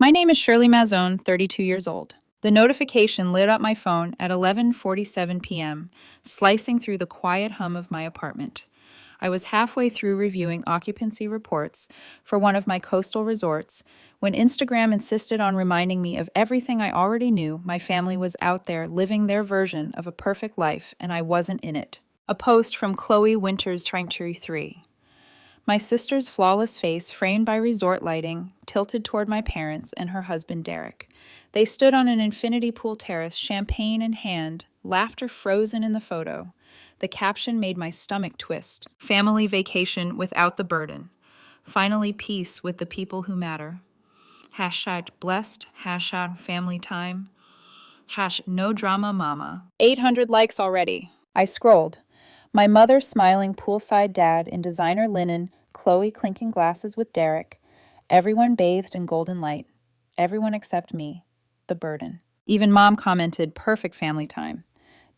My name is Shirley Mazzone, 32 years old. The notification lit up my phone at 11:47 p.m., slicing through the quiet hum of my apartment. I was halfway through reviewing occupancy reports for one of my coastal resorts when Instagram insisted on reminding me of everything I already knew. My family was out there living their version of a perfect life, and I wasn't in it. A post from Chloe Winters 23. My sister's flawless face, framed by resort lighting, tilted toward my parents and her husband Derek. They stood on an infinity pool terrace, champagne in hand, laughter frozen in the photo. The caption made my stomach twist. Family vacation without the burden. Finally, peace with the people who matter. Hashtag blessed, hashtag family time, hash no drama mama. 800 likes already. I scrolled. My mother smiling poolside dad in designer linen, Chloe clinking glasses with Derek. Everyone bathed in golden light. Everyone except me, the burden. Even mom commented, perfect family time.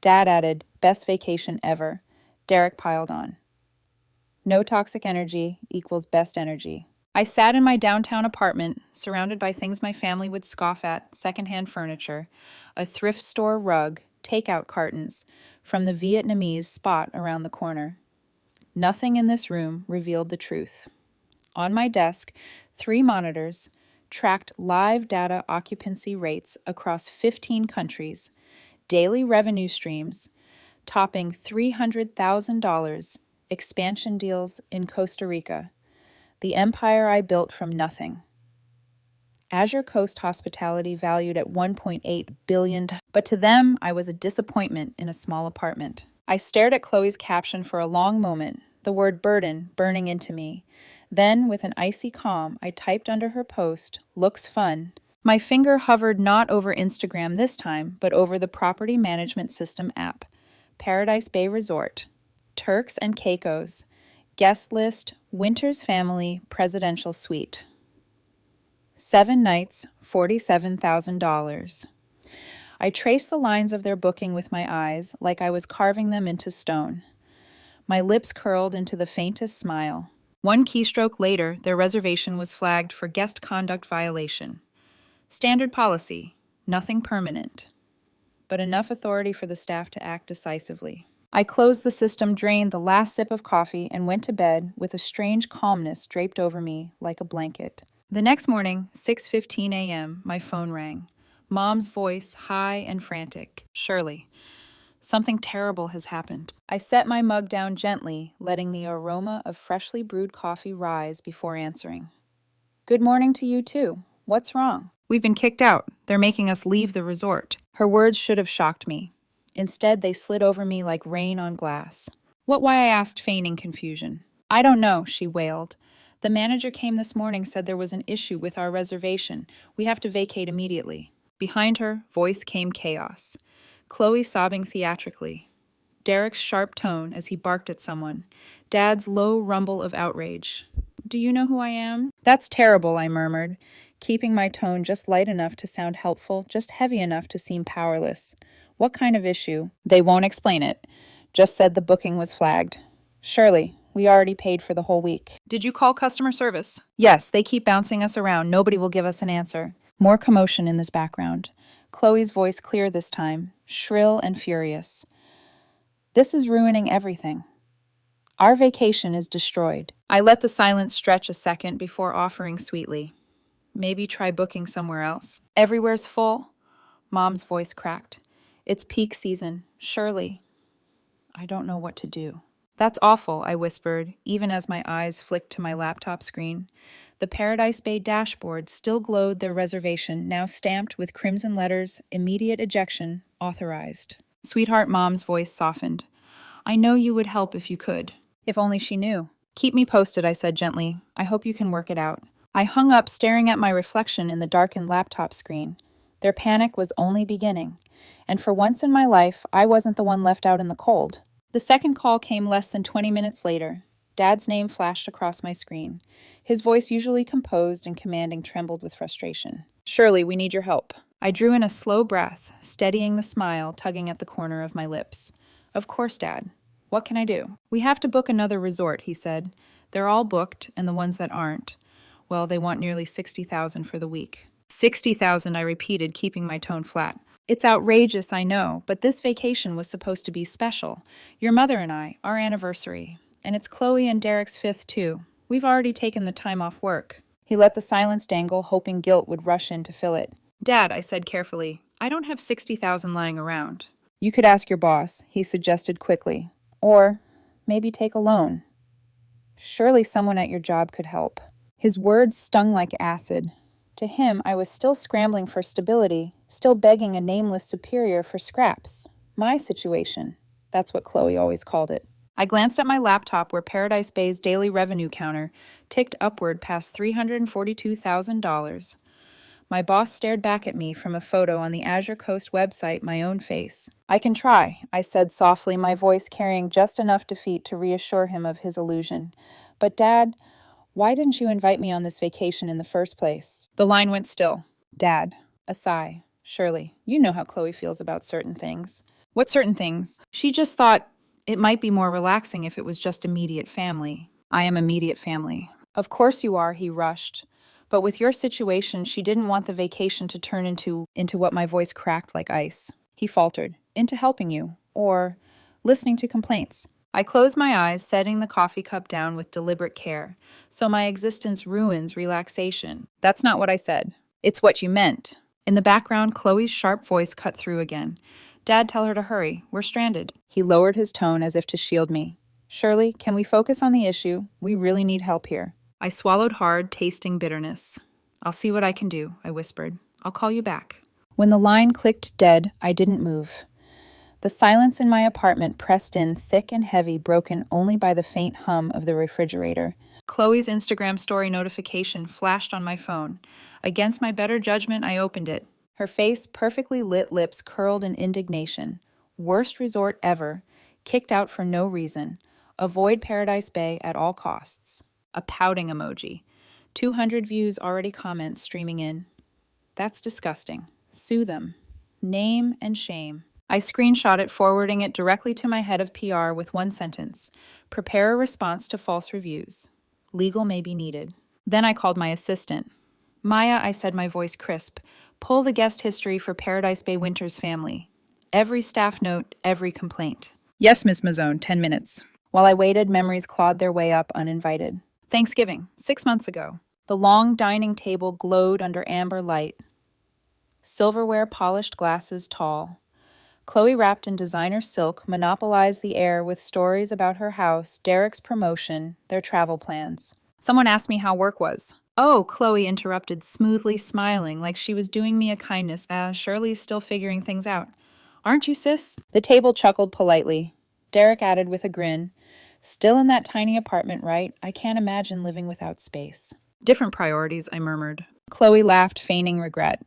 Dad added, best vacation ever. Derek piled on. No toxic energy equals best energy. I sat in my downtown apartment, surrounded by things my family would scoff at, secondhand furniture, a thrift store rug, takeout cartons, from the Vietnamese spot around the corner. Nothing in this room revealed the truth. On my desk, 3 monitors tracked live data occupancy rates across 15 countries, daily revenue streams topping $300,000, expansion deals in Costa Rica, the empire I built from nothing. Azure Coast Hospitality valued at $1.8 billion, but to them, I was a disappointment in a small apartment. I stared at Chloe's caption for a long moment, the word burden burning into me. Then, with an icy calm, I typed under her post, looks fun. My finger hovered not over Instagram this time, but over the property management system app. Paradise Bay Resort, Turks and Caicos, guest list, Winters Family Presidential Suite. 7 nights, $47,000. I traced the lines of their booking with my eyes, like I was carving them into stone. My lips curled into the faintest smile. One keystroke later, their reservation was flagged for guest conduct violation. Standard policy, nothing permanent, but enough authority for the staff to act decisively. I closed the system, drained the last sip of coffee, and went to bed with a strange calmness draped over me like a blanket. The next morning, 6:15 a.m., my phone rang. Mom's voice, high and frantic. Shirley, something terrible has happened. I set my mug down gently, letting the aroma of freshly brewed coffee rise before answering. Good morning to you too. What's wrong? We've been kicked out. They're making us leave the resort. Her words should have shocked me. Instead, they slid over me like rain on glass. Why? I asked, feigning confusion. I don't know, she wailed. The manager came this morning, said there was an issue with our reservation. We have to vacate immediately. Behind her, voice came chaos. Chloe sobbing theatrically. Derek's sharp tone as he barked at someone. Dad's low rumble of outrage. Do you know who I am? That's terrible, I murmured, keeping my tone just light enough to sound helpful, just heavy enough to seem powerless. What kind of issue? They won't explain it. Just said the booking was flagged. Shirley, we already paid for the whole week. Did you call customer service? Yes, they keep bouncing us around. Nobody will give us an answer. More commotion in this background. Chloe's voice clear this time, shrill and furious. This is ruining everything. Our vacation is destroyed. I let the silence stretch a second before offering sweetly. Maybe try booking somewhere else. Everywhere's full. Mom's voice cracked. It's peak season. Shirley, I don't know what to do. That's awful, I whispered, even as my eyes flicked to my laptop screen. The Paradise Bay dashboard still glowed their reservation, now stamped with crimson letters, immediate ejection, authorized. Sweetheart, Mom's voice softened. I know you would help if you could. If only she knew. Keep me posted, I said gently. I hope you can work it out. I hung up, staring at my reflection in the darkened laptop screen. Their panic was only beginning. And for once in my life, I wasn't the one left out in the cold. The second call came less than 20 minutes later. Dad's name flashed across my screen. His voice, usually composed and commanding, trembled with frustration. Shirley, we need your help. I drew in a slow breath, steadying the smile tugging at the corner of my lips. Of course, Dad. What can I do? We have to book another resort, he said. They're all booked, and the ones that aren't, well, they want nearly $60,000 for the week. 60,000, I repeated, keeping my tone flat. It's outrageous, I know, but this vacation was supposed to be special. Your mother and I, our anniversary. And it's Chloe and Derek's fifth, too. We've already taken the time off work. He let the silence dangle, hoping guilt would rush in to fill it. Dad, I said carefully, I don't have 60,000 lying around. You could ask your boss, he suggested quickly. Or maybe take a loan. Surely someone at your job could help. His words stung like acid. To him, I was still scrambling for stability, still begging a nameless superior for scraps. My situation. That's what Chloe always called it. I glanced at my laptop where Paradise Bay's daily revenue counter ticked upward past $342,000. My boss stared back at me from a photo on the Azure Coast website, my own face. I can try, I said softly, my voice carrying just enough defeat to reassure him of his illusion. But Dad, why didn't you invite me on this vacation in the first place? The line went still. Dad. A sigh. Surely, you know how Chloe feels about certain things. What certain things? She just thought it might be more relaxing if it was just immediate family. I am immediate family. Of course you are, he rushed. But with your situation, she didn't want the vacation to turn into what my voice cracked like ice. He faltered. Into helping you. Or listening to complaints. I closed my eyes, setting the coffee cup down with deliberate care, so my existence ruins relaxation. That's not what I said. It's what you meant. In the background, Chloe's sharp voice cut through again. Dad, tell her to hurry. We're stranded. He lowered his tone as if to shield me. Shirley, can we focus on the issue? We really need help here. I swallowed hard, tasting bitterness. I'll see what I can do, I whispered. I'll call you back. When the line clicked dead, I didn't move. The silence in my apartment pressed in thick and heavy, broken only by the faint hum of the refrigerator. Chloe's Instagram story notification flashed on my phone. Against my better judgment, I opened it. Her face, perfectly lit lips curled in indignation. Worst resort ever. Kicked out for no reason. Avoid Paradise Bay at all costs. A pouting emoji. 200 views, already comments streaming in. That's disgusting. Sue them. Name and shame. I screenshot it, forwarding it directly to my head of PR with one sentence. Prepare a response to false reviews. Legal may be needed. Then I called my assistant. Maya, I said, my voice crisp. Pull the guest history for Paradise Bay Winters family. Every staff note, every complaint. Yes, Ms. Mazzone, 10 minutes. While I waited, memories clawed their way up uninvited. Thanksgiving, 6 months ago. The long dining table glowed under amber light. Silverware polished glasses tall. Chloe, wrapped in designer silk, monopolized the air with stories about her house, Derek's promotion, their travel plans. Someone asked me how work was. Oh, Chloe interrupted, smoothly smiling, like she was doing me a kindness. Shirley's still figuring things out. Aren't you, sis? The table chuckled politely. Derek added with a grin. Still in that tiny apartment, right? I can't imagine living without space. Different priorities, I murmured. Chloe laughed, feigning regret.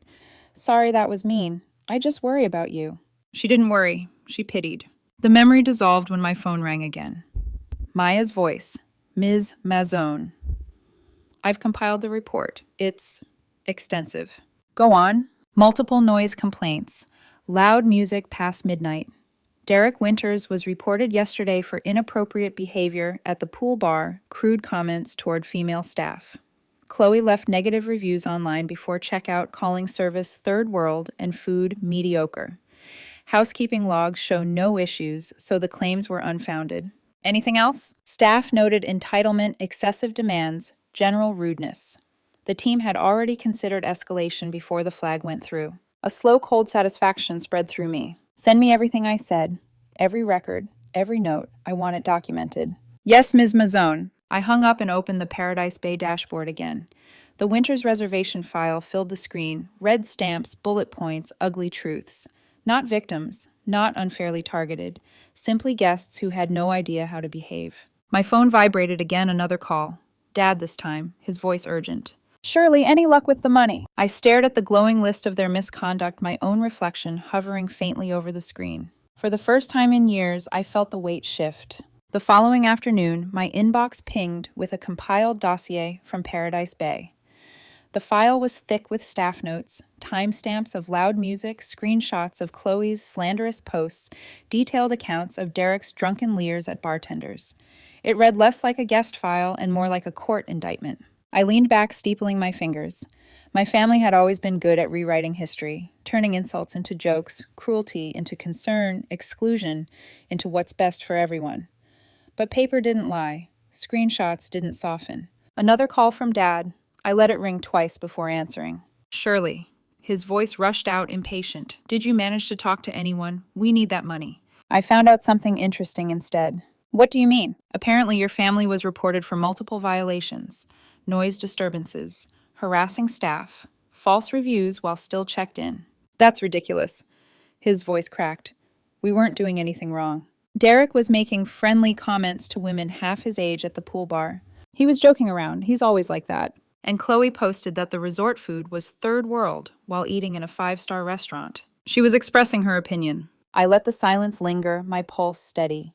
Sorry that was mean. I just worry about you. She didn't worry. She pitied. The memory dissolved when my phone rang again. Maya's voice. Ms. Mazzone. I've compiled the report. It's extensive. Go on. Multiple noise complaints. Loud music past midnight. Derek Winters was reported yesterday for inappropriate behavior at the pool bar, crude comments toward female staff. Chloe left negative reviews online before checkout, calling service third world and food mediocre. Housekeeping logs show no issues, so the claims were unfounded. Anything else? Staff noted entitlement, excessive demands, general rudeness. The team had already considered escalation before the flag went through. A slow, cold satisfaction spread through me. Send me everything I said. Every record, every note. I want it documented. Yes, Ms. Mazzone. I hung up and opened the Paradise Bay dashboard again. The Winters reservation file filled the screen. Red stamps, bullet points, ugly truths. Not victims, not unfairly targeted. Simply guests who had no idea how to behave. My phone vibrated again, another call. Dad this time, his voice urgent. Shirley, any luck with the money? I stared at the glowing list of their misconduct, my own reflection hovering faintly over the screen. For the first time in years, I felt the weight shift. The following afternoon, my inbox pinged with a compiled dossier from Paradise Bay. The file was thick with staff notes, timestamps of loud music, screenshots of Chloe's slanderous posts, detailed accounts of Derek's drunken leers at bartenders. It read less like a guest file and more like a court indictment. I leaned back, steepling my fingers. My family had always been good at rewriting history, turning insults into jokes, cruelty into concern, exclusion into what's best for everyone. But paper didn't lie. Screenshots didn't soften. Another call from Dad. I let it ring twice before answering. Shirley. His voice rushed out, impatient. Did you manage to talk to anyone? We need that money. I found out something interesting instead. What do you mean? Apparently, your family was reported for multiple violations, noise disturbances, harassing staff, false reviews while still checked in. That's ridiculous. His voice cracked. We weren't doing anything wrong. Derek was making friendly comments to women half his age at the pool bar. He was joking around. He's always like that. And Chloe posted that the resort food was third world while eating in a 5-star restaurant. She was expressing her opinion. I let the silence linger, my pulse steady.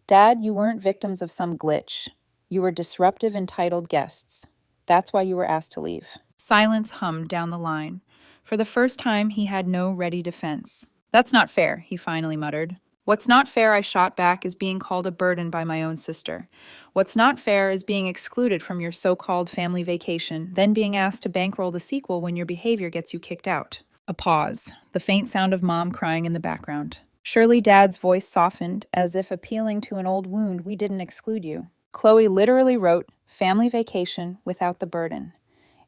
Dad, you weren't victims of some glitch. You were disruptive, entitled guests. That's why you were asked to leave. Silence hummed down the line. For the first time, he had no ready defense. That's not fair, he finally muttered. What's not fair, I shot back, is being called a burden by my own sister. What's not fair is being excluded from your so-called family vacation, then being asked to bankroll the sequel when your behavior gets you kicked out. A pause, the faint sound of Mom crying in the background. Surely Dad's voice softened, as if appealing to an old wound. We didn't exclude you. Chloe literally wrote, family vacation without the burden.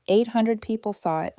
800 people saw it.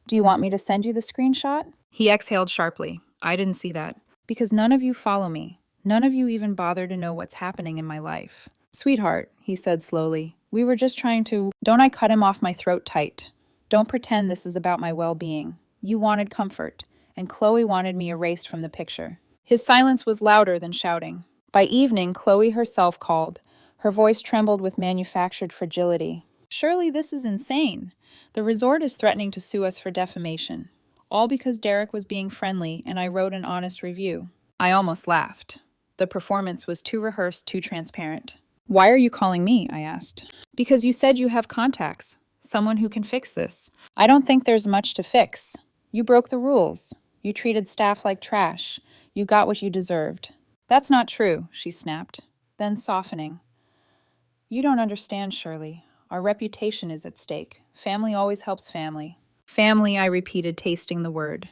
Do you want me to send you the screenshot? He exhaled sharply. I didn't see that. Because none of you follow me. None of you even bother to know what's happening in my life. Sweetheart, he said slowly, we were just trying to... Don't I cut him off my throat tight. Don't pretend this is about my well-being. You wanted comfort, and Chloe wanted me erased from the picture. His silence was louder than shouting. By evening, Chloe herself called. Her voice trembled with manufactured fragility. Surely this is insane. The resort is threatening to sue us for defamation. All because Derek was being friendly and I wrote an honest review. I almost laughed. The performance was too rehearsed, too transparent. Why are you calling me? I asked. Because you said you have contacts. Someone who can fix this. I don't think there's much to fix. You broke the rules. You treated staff like trash. You got what you deserved. That's not true, she snapped. Then softening. You don't understand, Shirley. Our reputation is at stake. Family always helps family. Family, I repeated, tasting the word.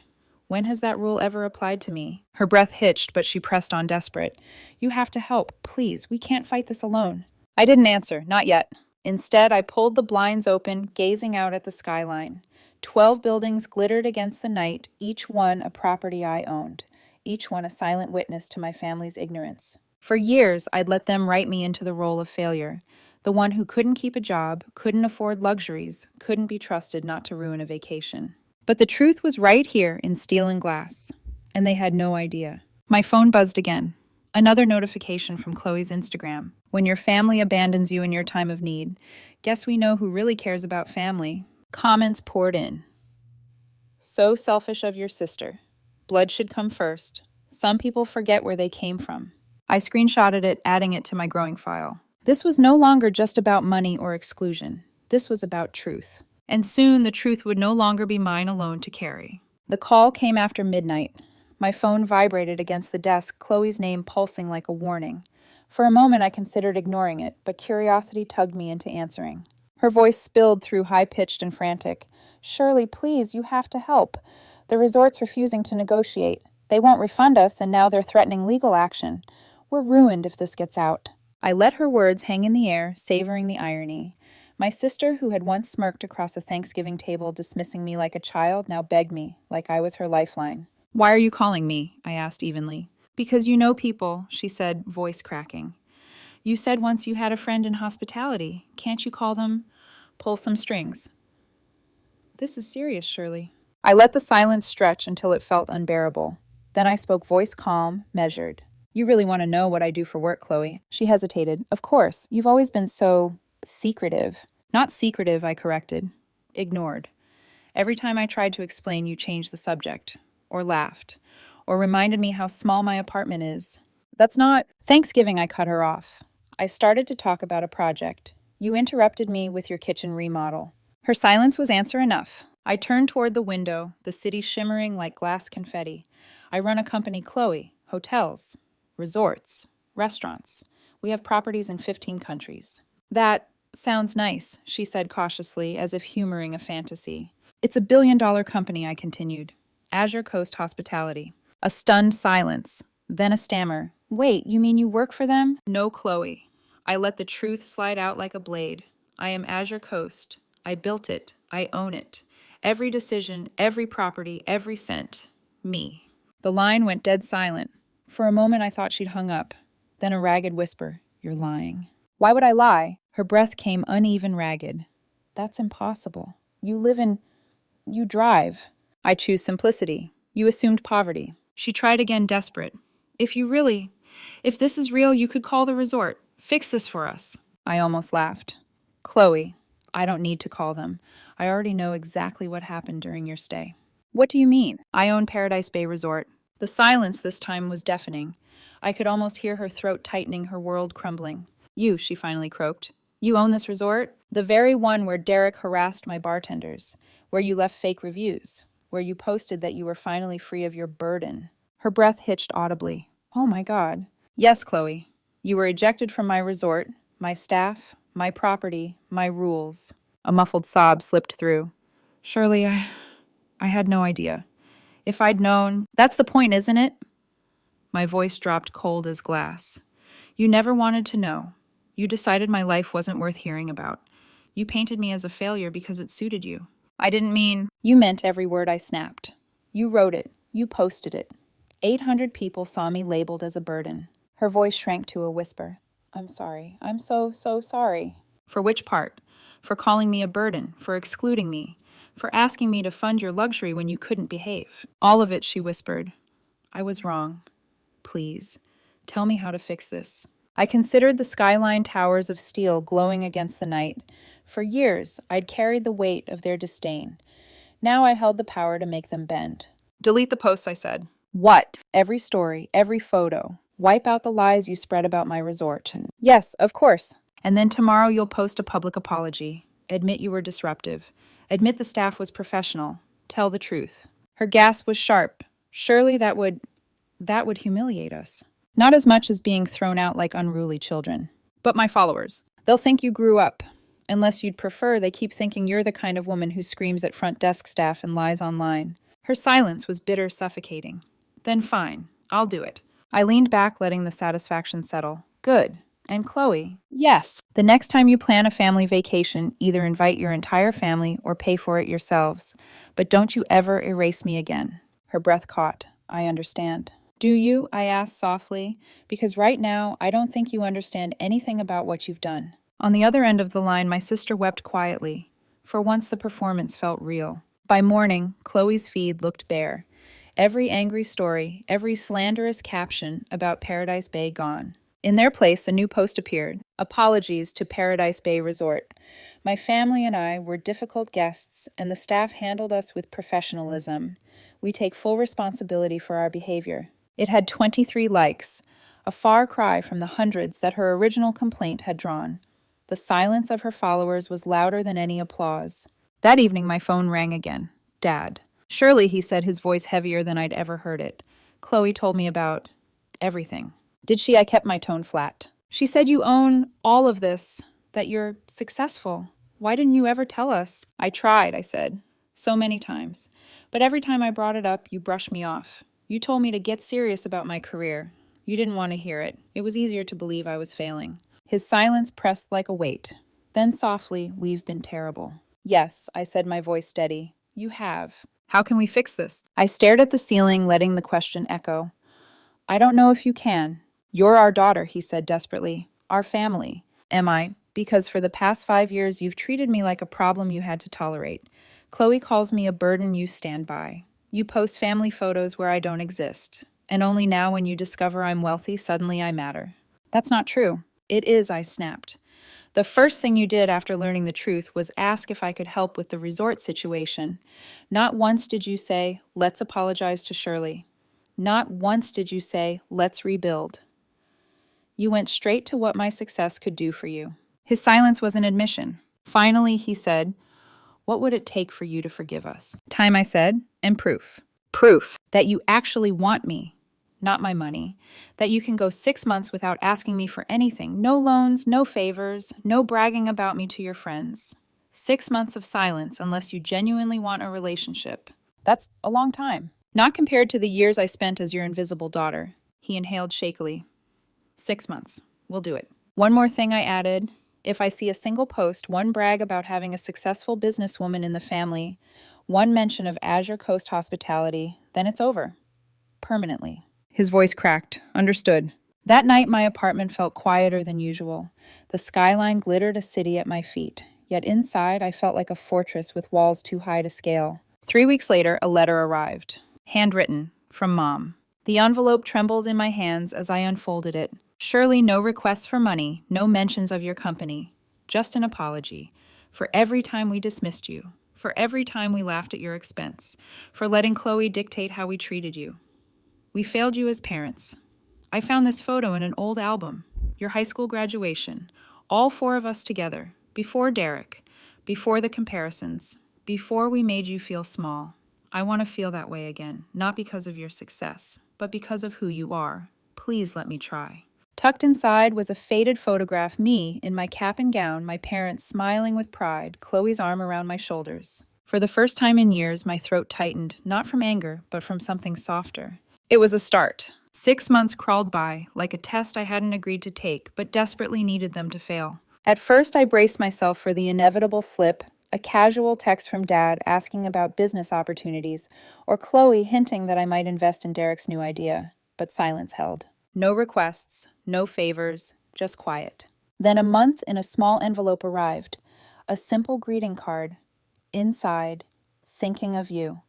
When has that rule ever applied to me? Her breath hitched, but she pressed on, desperate. You have to help, please. We can't fight this alone. I didn't answer, not yet. Instead, I pulled the blinds open, gazing out at the skyline. 12 buildings glittered against the night, each one a property I owned, each one a silent witness to my family's ignorance. For years, I'd let them write me into the role of failure. The one who couldn't keep a job, couldn't afford luxuries, couldn't be trusted not to ruin a vacation. But the truth was right here in steel and glass, and they had no idea. My phone buzzed again. Another notification from Chloe's Instagram. When your family abandons you in your time of need, guess we know who really cares about family. Comments poured in. So selfish of your sister. Blood should come first. Some people forget where they came from. I screenshotted it, adding it to my growing file. This was no longer just about money or exclusion. This was about truth. And soon the truth would no longer be mine alone to carry. The call came after midnight. My phone vibrated against the desk, Chloe's name pulsing like a warning. For a moment I considered ignoring it, but curiosity tugged me into answering. Her voice spilled through high-pitched and frantic. Shirley, please, you have to help. The resort's refusing to negotiate. They won't refund us, and now they're threatening legal action. We're ruined if this gets out. I let her words hang in the air, savoring the irony. My sister, who had once smirked across a Thanksgiving table, dismissing me like a child, now begged me, like I was her lifeline. Why are you calling me? I asked evenly. Because you know people, she said, voice cracking. You said once you had a friend in hospitality. Can't you call them? Pull some strings. This is serious, Shirley. I let the silence stretch until it felt unbearable. Then I spoke, voice calm, measured. You really want to know what I do for work, Chloe? She hesitated. Of course. You've always been so secretive. Not secretive, I corrected. Ignored. Every time I tried to explain, you changed the subject. Or laughed. Or reminded me how small my apartment is. That's not... Thanksgiving, I cut her off. I started to talk about a project. You interrupted me with your kitchen remodel. Her silence was answer enough. I turned toward the window, the city shimmering like glass confetti. I run a company, Chloe. Hotels. Resorts, restaurants. We have properties in 15 countries. That sounds nice, she said cautiously, as if humoring a fantasy. It's a billion-dollar company, I continued. Azure Coast Hospitality. A stunned silence, then a stammer. Wait, you mean you work for them? No, Chloe. I let the truth slide out like a blade. I am Azure Coast. I built it. I own it. Every decision, every property, every cent. Me. The line went dead silent. For a moment, I thought she'd hung up. Then a ragged whisper. You're lying. Why would I lie? Her breath came uneven, ragged. That's impossible. You drive. I choose simplicity. You assumed poverty. She tried again, desperate. If this is real, you could call the resort. Fix this for us. I almost laughed. Chloe, I don't need to call them. I already know exactly what happened during your stay. What do you mean? I own Paradise Bay Resort. The silence this time was deafening. I could almost hear her throat tightening, her world crumbling. You, she finally croaked. You own this resort? The very one where Derek harassed my bartenders, where you left fake reviews, where you posted that you were finally free of your burden. Her breath hitched audibly. Oh my God. Yes, Chloe. You were ejected from my resort, my staff, my property, my rules. A muffled sob slipped through. Shirley, I had no idea. If I'd known... That's the point, isn't it? My voice dropped cold as glass. You never wanted to know. You decided my life wasn't worth hearing about. You painted me as a failure because it suited you. I didn't mean... You meant every word I snapped. You wrote it. You posted it. 800 people saw me labeled as a burden. Her voice shrank to a whisper. I'm sorry. I'm so sorry. For which part? For calling me a burden, for excluding me, for asking me to fund your luxury when you couldn't behave. All of it, she whispered. I was wrong. Please, tell me how to fix this. I considered the skyline towers of steel glowing against the night. For years, I'd carried the weight of their disdain. Now I held the power to make them bend. Delete the posts, I said. What? Every story, every photo. Wipe out the lies you spread about my resort. Yes, of course. And then tomorrow you'll post a public apology. Admit you were disruptive. Admit the staff was professional. Tell the truth. Her gasp was sharp. Surely that would humiliate us. Not as much as being thrown out like unruly children. But my followers. They'll think you grew up. Unless you'd prefer, they keep thinking you're the kind of woman who screams at front desk staff and lies online. Her silence was bitter, suffocating. Then fine, I'll do it. I leaned back, letting the satisfaction settle. Good. And Chloe? Yes. The next time you plan a family vacation, either invite your entire family or pay for it yourselves. But don't you ever erase me again. Her breath caught. I understand. Do you? I asked softly, because right now I don't think you understand anything about what you've done. On the other end of the line, my sister wept quietly. For once, the performance felt real. By morning, Chloe's feed looked bare. Every angry story, every slanderous caption about Paradise Bay gone. In their place, a new post appeared. Apologies to Paradise Bay Resort. My family and I were difficult guests, and the staff handled us with professionalism. We take full responsibility for our behavior. It had 23 likes, a far cry from the hundreds that her original complaint had drawn. The silence of her followers was louder than any applause. That evening, my phone rang again. Dad. Surely, he said, his voice heavier than I'd ever heard it. Chloe told me about everything. Did she? I kept my tone flat. She said you own all of this, that you're successful. Why didn't you ever tell us? I tried, I said, so many times. But every time I brought it up, you brushed me off. You told me to get serious about my career. You didn't want to hear it. It was easier to believe I was failing. His silence pressed like a weight. Then softly, we've been terrible. Yes, I said, my voice steady. You have. How can we fix this? I stared at the ceiling, letting the question echo. I don't know if you can. You're our daughter, he said desperately. Our family. Am I? Because for the past 5 years, you've treated me like a problem you had to tolerate. Chloe calls me a burden you stand by. You post family photos where I don't exist. And only now when you discover I'm wealthy, suddenly I matter. That's not true. It is, I snapped. The first thing you did after learning the truth was ask if I could help with the resort situation. Not once did you say, let's apologize to Shirley. Not once did you say, let's rebuild. You went straight to what my success could do for you. His silence was an admission. Finally, he said, what would it take for you to forgive us? Time, I said, and proof. Proof that you actually want me. Not my money, that you can go 6 months without asking me for anything. No loans, no favors, no bragging about me to your friends. 6 months of silence unless you genuinely want a relationship. That's a long time. Not compared to the years I spent as your invisible daughter. He inhaled shakily. 6 months. We'll do it. One more thing I added. If I see a single post, one brag about having a successful businesswoman in the family, one mention of Azure Coast hospitality, then it's over. Permanently. His voice cracked. Understood. That night, my apartment felt quieter than usual. The skyline glittered a city at my feet, yet inside I felt like a fortress with walls too high to scale. 3 weeks later, a letter arrived. Handwritten, from Mom. The envelope trembled in my hands as I unfolded it. Surely no requests for money, no mentions of your company. Just an apology. For every time we dismissed you. For every time we laughed at your expense. For letting Chloe dictate how we treated you. We failed you as parents. I found this photo in an old album. Your high school graduation. All 4 of us together. Before Derek. Before the comparisons. Before we made you feel small. I want to feel that way again, not because of your success, but because of who you are. Please let me try. Tucked inside was a faded photograph, me, in my cap and gown, my parents smiling with pride, Chloe's arm around my shoulders. For the first time in years, my throat tightened, not from anger, but from something softer. It was a start. 6 months crawled by, like a test I hadn't agreed to take, but desperately needed them to fail. At first, I braced myself for the inevitable slip, a casual text from Dad asking about business opportunities, or Chloe hinting that I might invest in Derek's new idea. But silence held. No requests, no favors, just quiet. Then a month in a small envelope arrived. A simple greeting card. Inside, thinking of you.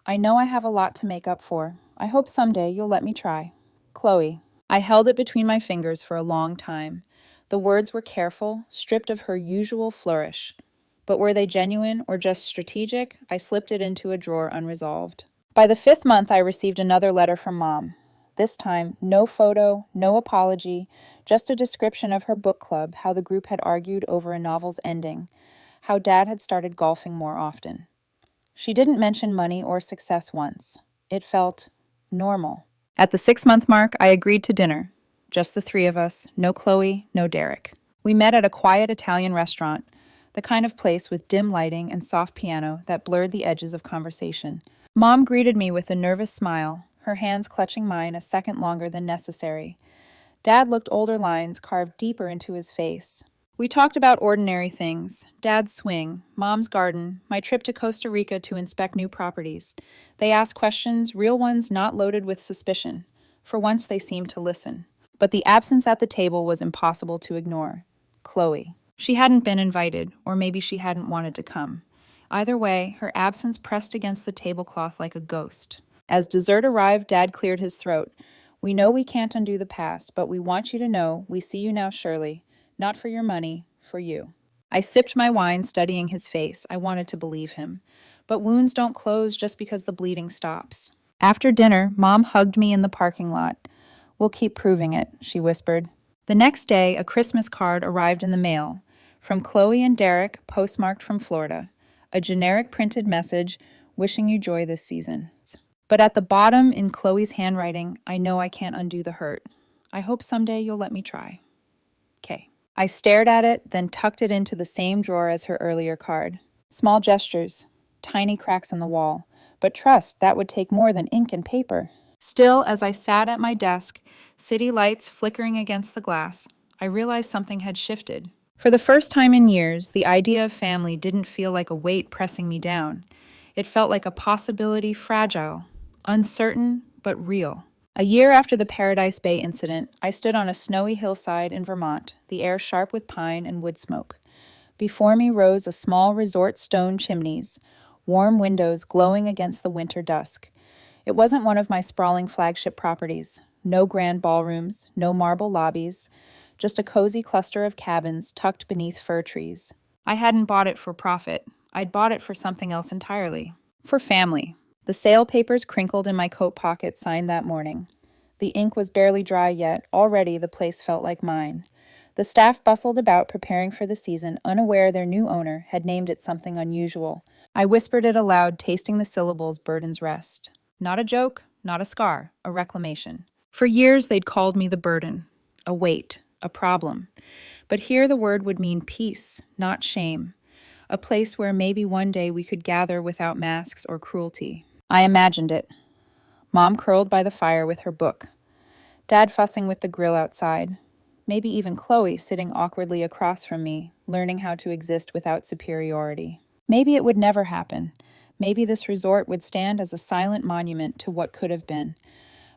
I know I have a lot to make up for. I hope someday you'll let me try. Chloe. I held it between my fingers for a long time. The words were careful, stripped of her usual flourish. But were they genuine or just strategic? I slipped it into a drawer unresolved. By the 5th month, I received another letter from Mom. This time, no photo, no apology, just a description of her book club, how the group had argued over a novel's ending, how Dad had started golfing more often. She didn't mention money or success once. It felt normal. At the 6-month mark, I agreed to dinner. Just the 3 of us, no Chloe, no Derek. We met at a quiet Italian restaurant, the kind of place with dim lighting and soft piano that blurred the edges of conversation. Mom greeted me with a nervous smile, her hands clutching mine a second longer than necessary. Dad looked older lines carved deeper into his face. We talked about ordinary things, Dad's swing, Mom's garden, my trip to Costa Rica to inspect new properties. They asked questions, real ones not loaded with suspicion. For once they seemed to listen. But the absence at the table was impossible to ignore. Chloe. She hadn't been invited, or maybe she hadn't wanted to come. Either way, her absence pressed against the tablecloth like a ghost. As dessert arrived, Dad cleared his throat. We know we can't undo the past, but we want you to know we see you now, Shirley. Not for your money, for you. I sipped my wine, studying his face. I wanted to believe him. But wounds don't close just because the bleeding stops. After dinner, Mom hugged me in the parking lot. We'll keep proving it, she whispered. The next day, a Christmas card arrived in the mail. From Chloe and Derek, postmarked from Florida. A generic printed message, wishing you joy this season. But at the bottom, in Chloe's handwriting, I know I can't undo the hurt. I hope someday you'll let me try. K. I stared at it, then tucked it into the same drawer as her earlier card. Small gestures, tiny cracks in the wall. But trust, that would take more than ink and paper. Still, as I sat at my desk, city lights flickering against the glass, I realized something had shifted. For the first time in years, the idea of family didn't feel like a weight pressing me down. It felt like a possibility, fragile, uncertain, but real. A year after the Paradise Bay incident, I stood on a snowy hillside in Vermont, the air sharp with pine and wood smoke. Before me rose a small resort stone chimneys, warm windows glowing against the winter dusk. It wasn't one of my sprawling flagship properties. No grand ballrooms, no marble lobbies, just a cozy cluster of cabins tucked beneath fir trees. I hadn't bought it for profit. I'd bought it for something else entirely. For family. The sale papers crinkled in my coat pocket signed that morning. The ink was barely dry yet. Already the place felt like mine. The staff bustled about preparing for the season, unaware their new owner had named it something unusual. I whispered it aloud, tasting the syllables Burden's Rest. Not a joke, not a scar, a reclamation. For years they'd called me the burden, a weight, a problem. But here the word would mean peace, not shame. a place where maybe one day we could gather without masks or cruelty. I imagined it. Mom curled by the fire with her book, Dad fussing with the grill outside, maybe even Chloe sitting awkwardly across from me, learning how to exist without superiority. Maybe it would never happen. Maybe this resort would stand as a silent monument to what could have been.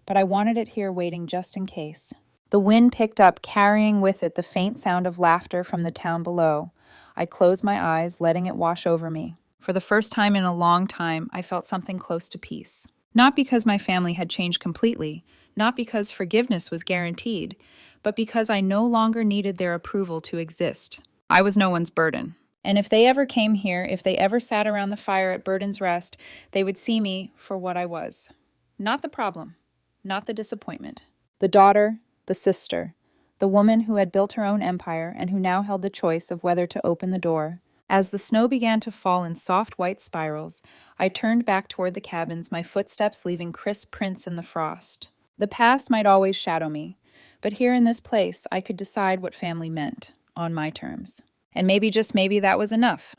But I wanted it here waiting just in case. The wind picked up, carrying with it the faint sound of laughter from the town below. I closed my eyes, letting it wash over me. For the first time in a long time, I felt something close to peace. Not because my family had changed completely, not because forgiveness was guaranteed, but because I no longer needed their approval to exist. I was no one's burden. And if they ever came here, if they ever sat around the fire at Burden's Rest, they would see me for what I was. Not the problem, not the disappointment. The daughter, the sister, the woman who had built her own empire and who now held the choice of whether to open the door. As the snow began to fall in soft white spirals, I turned back toward the cabins, my footsteps leaving crisp prints in the frost. The past might always shadow me, but here in this place, I could decide what family meant, on my terms. And maybe, just maybe, that was enough.